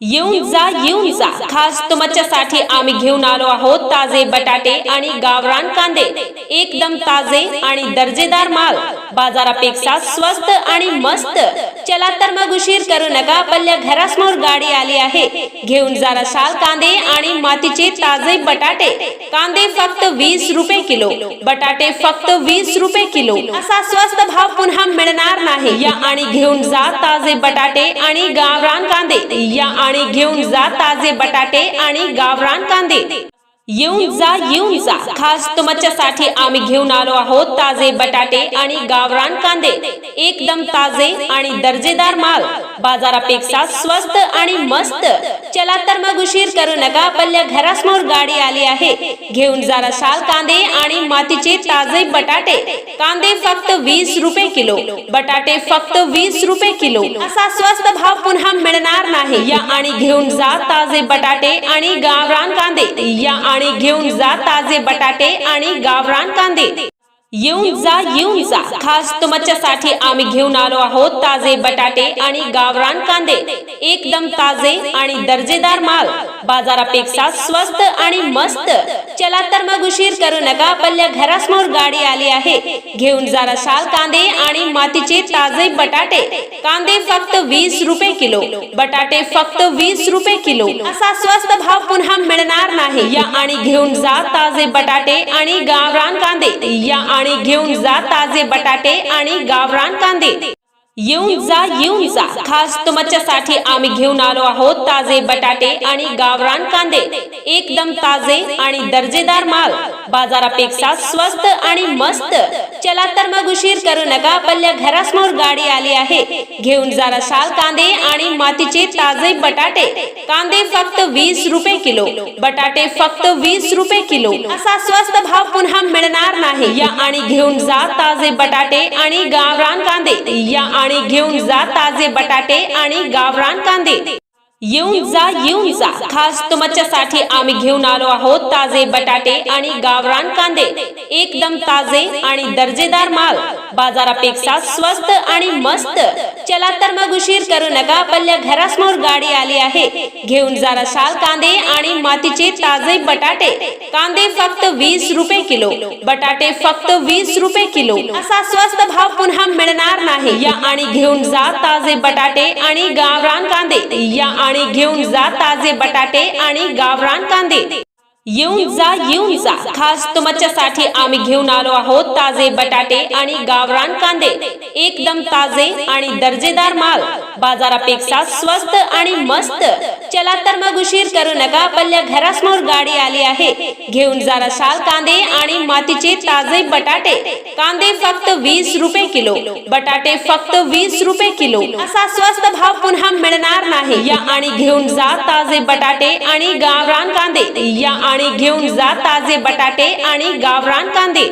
येऊन जा खास तुमच्यासाठी आम्ही घेऊन आलो आहोत ताजे बटाटे आणि गावरान कांदे। एकदम ताजे आणि दर्जेदार माल, बाजारापेक्षा स्वस्त आणि मस्त। चला तर मग उशीर करू नका, आपल्या घरासमोर गाडी आली आहे। घेऊन जा रसाळ कांदे आणि मातीचे ताजे बटाटे। कांदे फक्त 20 रुपये किलो, बटाटे फक्त 20 रुपये किलो। असा स्वस्त भाव पुन्हा मिळणार नाही। या आणि घेऊन जा ताजे बटाटे आणि गावरान कांदे। या आणि घेऊन जा ताजे बटाटे आणि गावरान कांदे। येऊन जा खास तुमच्यासाठी आम्ही घेऊन आलो आहोत ताजे बटाटे आणि गावरान कांदे। एकदम ताजे आणि दर्जेदार माल, बाजारापेक्षा स्वस्त आणि मस्त। चला तर मग उशीर करू नका, आपल्या घरासमोर गाडी आली आहे। घेऊन जा रसाळ कांदे आणि मातीचे ताजे बटाटे। कांदे फक्त 20 रुपये किलो, बटाटे फक्त 20 रुपये किलो। असा स्वस्त भाव पुन्हा मिळणार नाही। या आणि घेऊन जा ताजे बटाटे आणि गावरान कांदे। या आणि घेऊन जा ताजे बटाटे आणि गावरान कांदे। येऊन जा खास तुमच्यासाठी आम्ही घेऊन आलो आहोत ताजे बटाटे आणि गावरान कांदे। एकदम ताजे आणि दर्जेदार माल, बाजारापेक्षा स्वस्त आणि मस्त। चला तर मग उशीर करू नका, आपल्या घरासमोर गाडी आली आहे। घेऊन जा रसाळ कांदे आणि मातीचे ताजे बटाटे। कांदे फक्त 20 रुपये किलो, बटाटे फक्त 20 रुपये किलो। असा स्वस्त भाव पुन्हा मिळणार नाही। या आणि घेऊन जा ताजे बटाटे आणि गावरान कांदे। या आणि घेऊन जा ताजे बटाटे आणि गावरान कांदे। येऊन जा खास तुमच्यासाठी आम्ही घेऊन आलो आहोत ताजे बटाटे आणि गावरान कांदे। एकदम ताजे आणि दर्जेदार माल, बाजारापेक्षा स्वस्त आणि मस्त। चला तर मग उशीर करू नका, आपल्या घरासमोर गाडी आली आहे। घेऊन जा रसाळ कांदे आणि मातीचे ताजे बटाटे। कांदे फक्त 20 रुपये किलो, बटाटे फक्त 20 रुपये किलो। असा स्वस्त भाव पुन्हा मिळणार नाही। या आणि घेऊन जा ताजे बटाटे आणि गावरान कांदे। या आणि घेऊन जा ताजे बटाटे आणि गावरान कांदे। येऊन जा खास तुमच्यासाठी आम्ही घेऊन आलो आहोत ताजे बटाटे आणि गावरान कांदे। एकदम ताजे आणि दर्जेदार माल, बाजारापेक्षा स्वस्त आणि मस्त। चला तर मग उशीर करू नका, आपल्या घरासमोर गाडी आली आहे। घेऊन जा रसाळ कांदे आणि मातीचे ताजे बटाटे। कांदे फक्त 20 रुपये किलो, बटाटे फक्त 20 रुपये किलो। असा स्वस्त भाव पुन्हा मिळणार नाही। या आणि घेऊन जा ताजे बटाटे आणि गावरान कांदे। या आणि घेऊन जा ताजे बटाटे आणि गावरान कांदे। येऊन जा खास तुमच्यासाठी आम्ही घेऊन आलो आहोत ताजे बटाटे आणि गावरान कांदे। एकदम ताजे आणि दर्जेदार माल, बाजारापेक्षा स्वस्त आणि मस्त। चला तर मग उशीर करू नका, आपल्या घरासमोर गाडी आली आहे। घेऊन जा रसाळ कांदे आणि मातीचे ताजे बटाटे। कांदे फक्त 20 रुपये किलो, बटाटे फक्त 20 रुपये किलो। असा स्वस्त भाव पुन्हा मिळणार नाही। या आणि घेऊन जा ताजे बटाटे आणि गावरान कांदे। या आणि घेऊन जा ताजे बटाटे आणि गावरान कांदे।